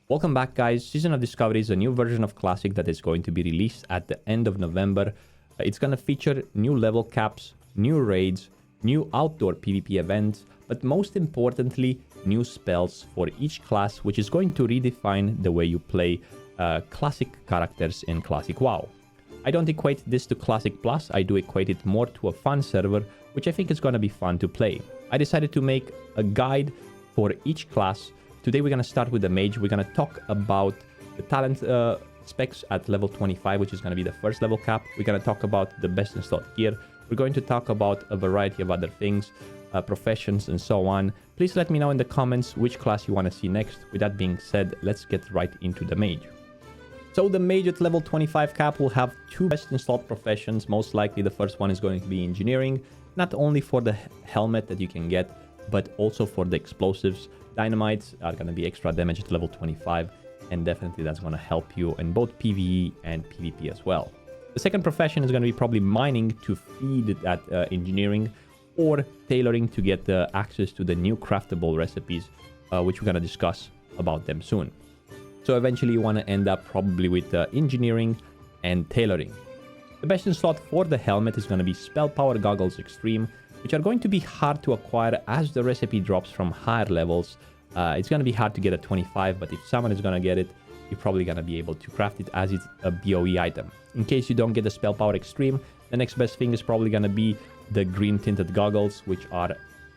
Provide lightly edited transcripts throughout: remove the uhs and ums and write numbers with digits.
Welcome back, guys. Season of Discovery is a new version of Classic that is going to be released at the end of November. It's going to feature new level caps, new raids, new outdoor PvP events, but most importantly, new spells for each class, which is going to redefine the way you play Classic characters in Classic WoW. I don't equate this to Classic Plus, I do equate it more to a fun server, which I think is going to be fun to play. I decided to make a guide for each class. Today we're going to start with the Mage. We're going to talk about the talent specs at level 25, which is going to be the first level cap. We're going to talk about the best in slot gear. We're going to talk about a variety of other things, professions and so on. Please let me know in the comments which class you want to see next. With that being said, let's get right into the Mage. So the Mage at level 25 cap will have two best in slot professions. Most likely the first one is going to be engineering, not only for the helmet that you can get, but also for the explosives. Dynamites are going to be extra damage at level 25, and definitely that's going to help you in both PvE and PvP as well. The second profession is going to be probably mining to feed that engineering, or tailoring to get access to the new craftable recipes, which we're going to discuss about them soon. So eventually you want to end up probably with engineering and tailoring. The best in slot for the helmet is going to be Spell Power Goggles Extreme, which are going to be hard to acquire as the recipe drops from higher levels. It's going to be hard to get at 25, but if someone is going to get it, you're probably going to be able to craft it as it's a BOE item. In case you don't get the Spell Power Extreme, the next best thing is probably going to be the green tinted goggles, which are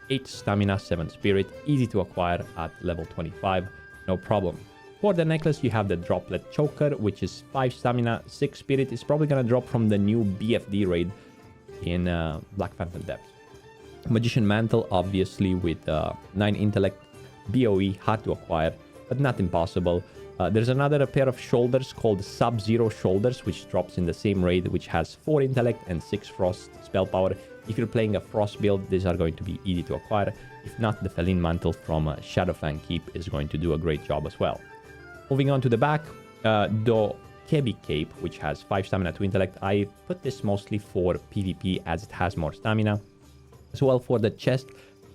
8 stamina, 7 spirit, easy to acquire at level 25, no problem. For the necklace, you have the droplet choker, which is 5 stamina, 6 spirit. It's probably going to drop from the new BFD raid in Blackfathom Deeps. Magician Mantle, obviously, with 9 intellect, BOE, hard to acquire, but not impossible. There's another pair of shoulders called Sub-Zero Shoulders, which drops in the same raid, which has 4 intellect and 6 frost spell power. If you're playing a frost build, these are going to be easy to acquire. If not, the Feline Mantle from Shadowfang Keep is going to do a great job as well. Moving on to the back, the Kebi Cape, which has 5 stamina, 2 intellect. I put this mostly for PvP as it has more stamina. As well for the chest,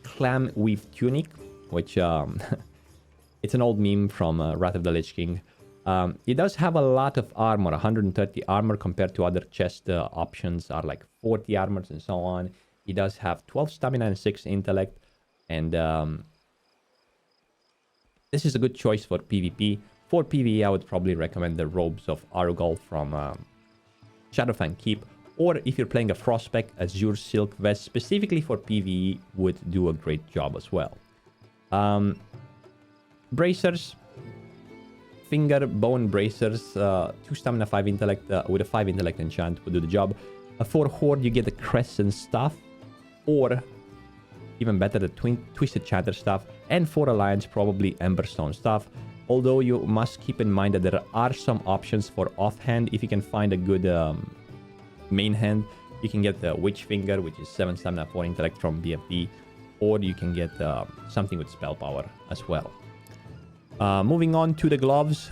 Clam Weave Tunic, which it's an old meme from Wrath of the Lich King. It does have a lot of armor, 130 armor compared to other chest options are like 40 armors and so on. It does have 12 stamina and 6 intellect, and this is a good choice for PvP. For PvE, I would probably recommend the Robes of Arugol from Shadowfang Keep, or if you're playing a Frost Spec, Azure Silk Vest, specifically for PvE, would do a great job as well. Bracers, finger bone bracers, 2 stamina, 5 intellect, with a 5 intellect enchant would do the job. For Horde, you get the Crescent Staff, or even better, the Twisted Chatter Staff, and for Alliance, probably Emberstone Staff. Although you must keep in mind that there are some options for offhand. If you can find a good main hand, you can get the Witch Finger, which is 7 stamina, 4 intellect from BFD, or you can get something with spell power as well. Moving on to the gloves,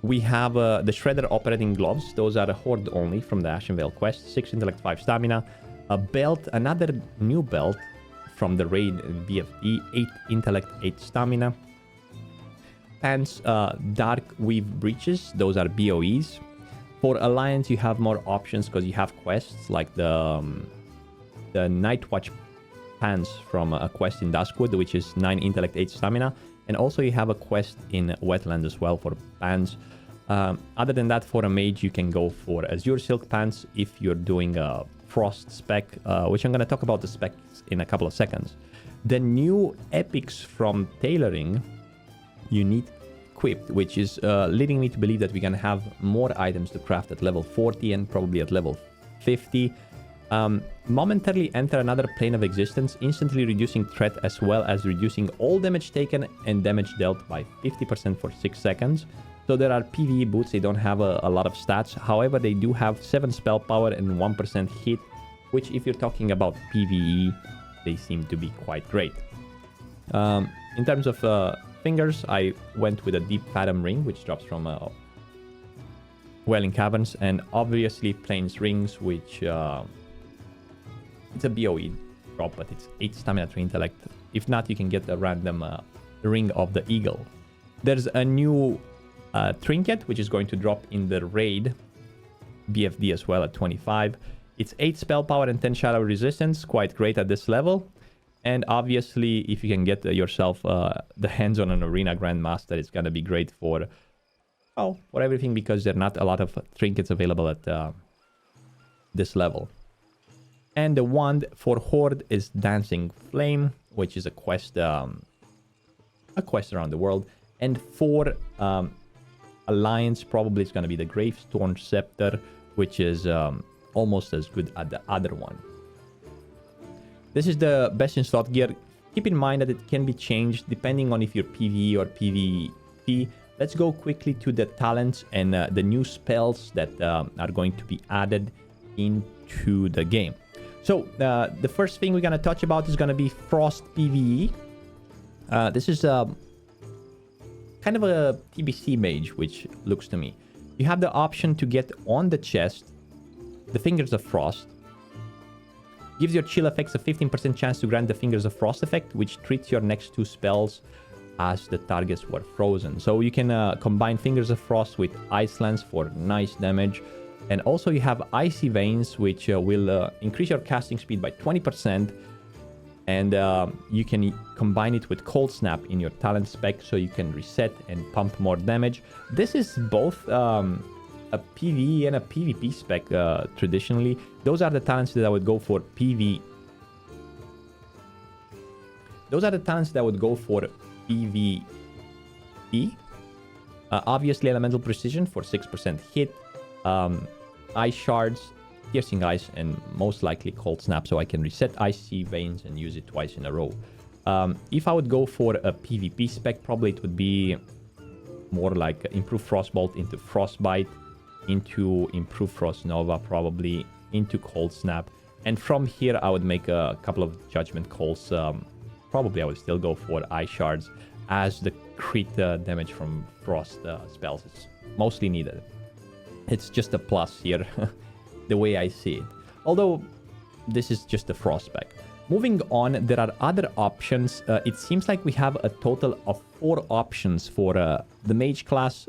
we have the Shredder Operating Gloves. Those are the Horde only from the Ashenvale quest, 6 intellect, 5 stamina. A belt, another new belt from the raid BFD, 8 intellect, 8 stamina. Pants, Dark Weave Breeches, those are BOEs. For Alliance, you have more options because you have quests like the Night Watch pants from a quest in Duskwood, which is 9 intellect, 8 stamina. And also you have a quest in Wetlands as well for pants. Other than that, for a mage, you can go for Azure Silk pants if you're doing a Frost Spec, which I'm going to talk about the specs in a couple of seconds. The new epics from tailoring, you need equipped, which is leading me to believe that we're going to have more items to craft at level 40 and probably at level 50. Momentarily enter another plane of existence, instantly reducing threat as well as reducing all damage taken and damage dealt by 50% for 6 seconds. So there are PvE boots, they don't have a lot of stats. However, they do have 7 spell power and 1% hit, which if you're talking about PvE, they seem to be quite great. In terms of fingers, I went with a Deep Fathom ring, which drops from Wailing Caverns, and obviously Plains Rings, which it's a BOE drop, but it's 8 stamina, 3 intellect. If not, you can get the random Ring of the Eagle. There's a new trinket, which is going to drop in the raid BFD as well at 25. It's 8 spell power and 10 shadow resistance, quite great at this level. And obviously, if you can get yourself the hands on an Arena Grandmaster, it's going to be great for, well, for everything, because there are not a lot of trinkets available at this level. And the wand for Horde is Dancing Flame, which is a quest around the world. And for Alliance, probably it's going to be the Gravestorm Scepter, which is almost as good as the other one. This is the best in slot gear. Keep in mind that it can be changed depending on if you're PvE or PvP. Let's go quickly to the talents and the new spells that are going to be added into the game. So the first thing we're going to touch about is going to be Frost PvE. This is kind of a TBC mage, which looks to me. You have the option to get on the chest the Fingers of Frost. Gives your chill effects a 15% chance to grant the Fingers of Frost effect, which treats your next 2 spells as the targets were frozen. So you can combine Fingers of Frost with Ice Lance for nice damage. And also you have Icy Veins, which will increase your casting speed by 20%. And you can combine it with Cold Snap in your talent spec, so you can reset and pump more damage. This is both a PvE and a PvP spec traditionally. Those are the talents that I would go for PvE. Those are the talents that I would go for PvE. Obviously, Elemental Precision for 6% hit. Ice Shards, Piercing Ice, and most likely Cold Snap, so I can reset Icy Veins and use it twice in a row. If I would go for a PvP spec, probably it would be more like Improve Frostbolt into Frostbite, into Improve Frost Nova, probably into Cold Snap. And from here, I would make a couple of Judgment Calls. Probably I would still go for Ice Shards, as the crit damage from Frost spells is mostly needed. It's just a plus here, the way I see it. Although, this is just a Frost spec. Moving on, there are other options. It seems like we have a total of 4 options for the Mage class,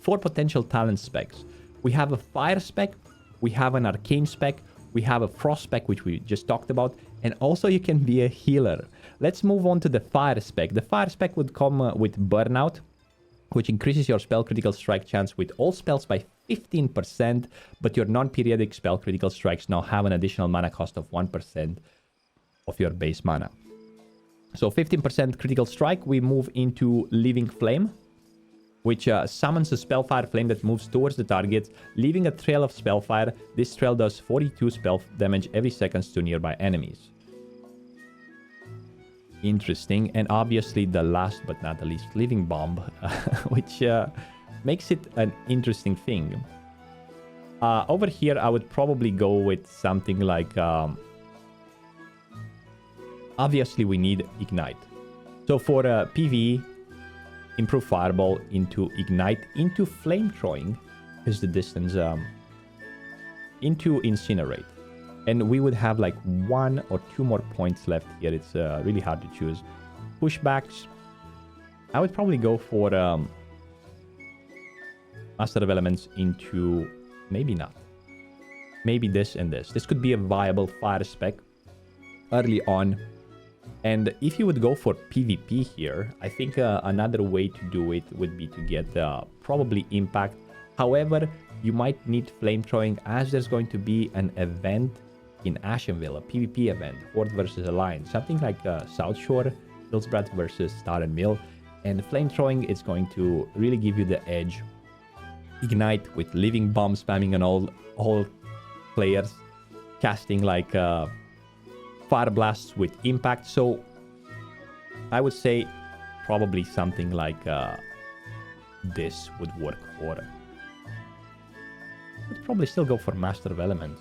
4 potential talent specs. We have a Fire spec, we have an Arcane spec, we have a Frost spec, which we just talked about, and also you can be a healer. Let's move on to the Fire spec. The Fire spec would come with Burnout, which increases your spell critical strike chance with all spells by 15%, but your non-periodic spell critical strikes now have an additional mana cost of 1% of your base mana. So 15% critical strike, we move into Living Flame, which summons a Spellfire Flame that moves towards the target, leaving a trail of Spellfire. This trail does 42 spell damage every second to nearby enemies. Interesting. And obviously the last but not the least, Living Bomb, which makes it an interesting thing. Over here, I would probably go with something like... obviously, we need Ignite. So for PvE, Improve Fireball into Ignite, into Flame Throwing is the distance, into Incinerate. And we would have like 1 or 2 more points left here. It's really hard to choose. Pushbacks, I would probably go for Master of Elements into... maybe not. Maybe this and this. This could be a viable Fire spec early on. And if you would go for PvP here, I think another way to do it would be to get probably Impact. However, you might need Flamethrowing, as there's going to be an event in Ashenvale, a PvP event, Horde versus Alliance, something like South Shore, Hillsbrat versus Star and Mill. And Flamethrowing is going to really give you the edge. Ignite with Living Bomb spamming on all players, casting like... Fire Blasts with Impact. So I would say probably something like this would work for. Would probably still go for Master of Elements.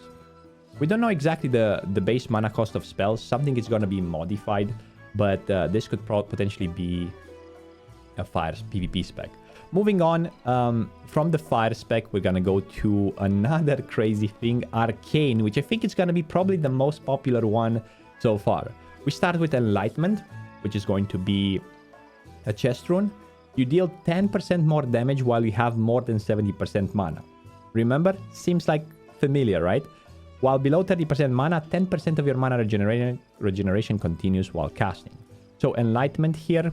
We don't know exactly the base mana cost of spells. Something is going to be modified, but this could potentially be a Fire PvP spec. Moving on, from the Fire spec, we're going to go to another crazy thing, Arcane, which I think is going to be probably the most popular one so far. We start with Enlightenment, which is going to be a chest rune. You deal 10% more damage while you have more than 70% mana. Remember? Seems like familiar, right? While below 30% mana, 10% of your mana regeneration continues while casting. So Enlightenment here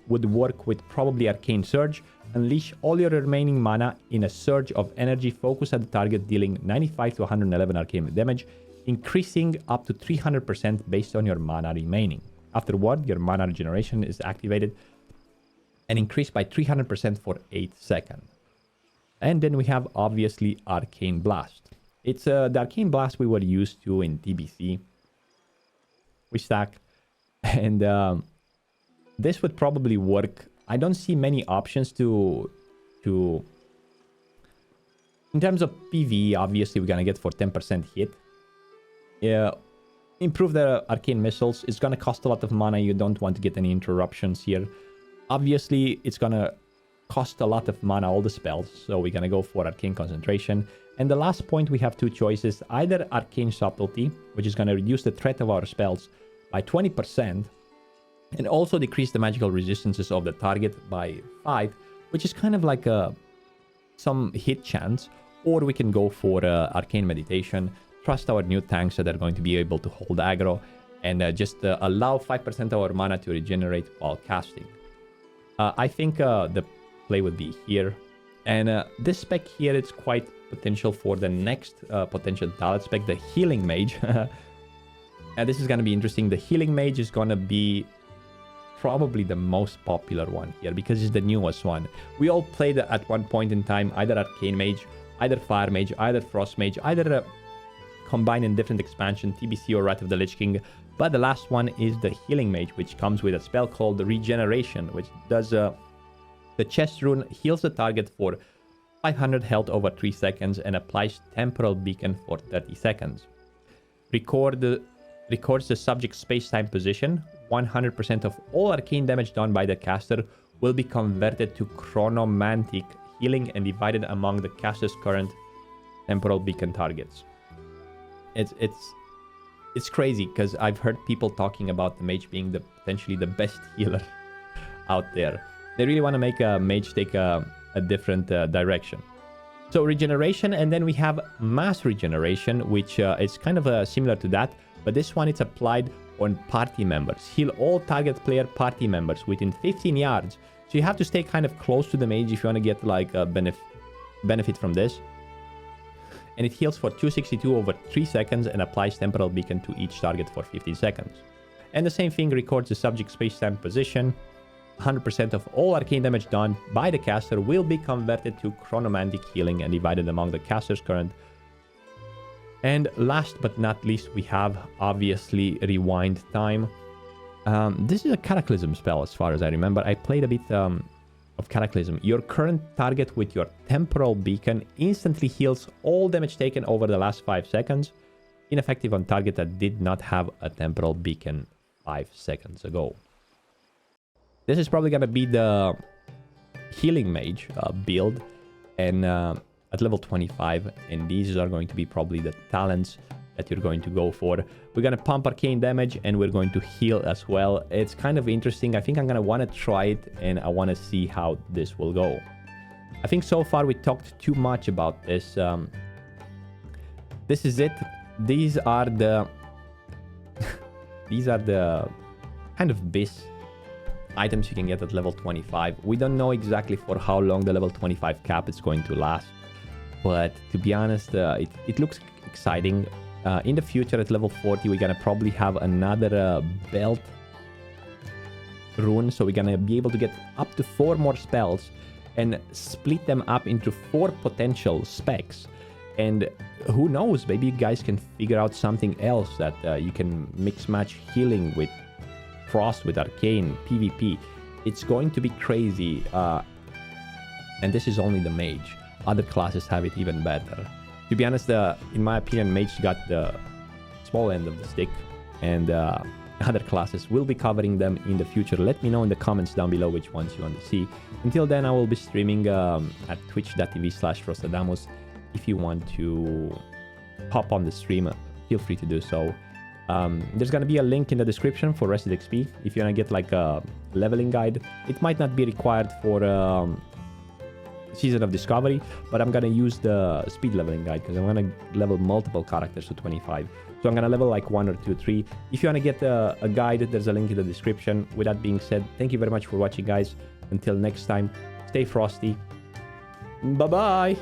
would work with probably Arcane Surge. Unleash all your remaining mana in a surge of energy. Focus at the target, dealing 95 to 111 arcane damage, increasing up to 300% based on your mana remaining. Afterward, your mana regeneration is activated and increased by 300% for 8 seconds. And then we have, obviously, Arcane Blast. It's the Arcane Blast we were used to in TBC. We stack. And this would probably work. I don't see many options to... In terms of PvE, obviously, we're going to get for 10% hit. Improve the Arcane Missiles. It's going to cost a lot of mana. You don't want to get any interruptions here. Obviously, it's going to cost a lot of mana, all the spells. So we're going to go for Arcane Concentration. And the last point, we have two choices. Either Arcane Subtlety, which is going to reduce the threat of our spells by 20%. And also decrease the magical resistances of the target by 5. Which is kind of like some hit chance. Or we can go for Arcane Meditation. Trust our new tanks that are going to be able to hold aggro. And just allow 5% of our mana to regenerate while casting. I think the play would be here. And this spec here, it's quite potential for the next potential talent spec, the Healing Mage. This is going to be interesting. The Healing Mage is going to be probably the most popular one here because it's the newest one. We all played at one point in time either Arcane Mage, either Fire Mage, either Frost Mage, either combined in different expansion, TBC or Wrath of the Lich King. But the last one is the Healing Mage, which comes with a spell called Regeneration, which does the chest rune heals the target for 500 health over 3 seconds and applies Temporal Beacon for 30 seconds. Records the subject's space-time position. 100% of all arcane damage done by the caster will be converted to chronomantic healing and divided among the caster's current Temporal Beacon targets. It's crazy because I've heard people talking about the mage being potentially the best healer out there. They really want to make a mage take a different direction. So regeneration, and then we have mass regeneration, which is kind of similar to that, but this one it's applied on party members. Heal all target player party members within 15 yards. So you have to stay kind of close to the mage if you want to get like a benefit from this. And it heals for 262 over 3 seconds and applies Temporal Beacon to each target for 15 seconds. And the same thing records the subject's space-time position. 100% of all arcane damage done by the caster will be converted to chronomantic healing and divided among the caster's current. And last but not least, we have obviously Rewind Time. This is a Cataclysm spell as far as I remember. I played a bit of Cataclysm. Your current target with your Temporal Beacon instantly heals all damage taken over the last 5 seconds. Ineffective on target that did not have a Temporal Beacon 5 seconds ago. This is probably going to be the Healing Mage build and at level 25. And these are going to be probably the talents that you're going to go for. We're going to pump arcane damage and we're going to heal as well. It's kind of interesting. I think I'm going to want to try it and I want to see how this will go. I think so far we talked too much about this. This is it. These are the kind of BIS items you can get at level 25. We don't know exactly for how long the level 25 cap is going to last, but to be honest, it looks exciting. In the future at level 40 we're gonna probably have another belt rune, so we're gonna be able to get up to 4 more spells and split them up into 4 potential specs. And who knows, maybe you guys can figure out something else that you can mix match healing with Frost, with Arcane, PvP. It's going to be crazy. And this is only the Mage. Other classes have it even better. To be honest, in my opinion, Mage got the small end of the stick. And other classes will be covering them in the future. Let me know in the comments down below which ones you want to see. Until then, I will be streaming at twitch.tv/Frostadamus. If you want to hop on the stream, feel free to do so. There's going to be a link in the description for Rested XP. If you want to get like a leveling guide. It might not be required for Season of Discovery, but I'm gonna use the speed leveling guide because I'm gonna level multiple characters to 25. So I'm gonna level like 1 or 2, 3. If you wanna get a guide, there's a link in the description. With that being said, thank you very much for watching, guys. Until next time, stay frosty. Bye-bye.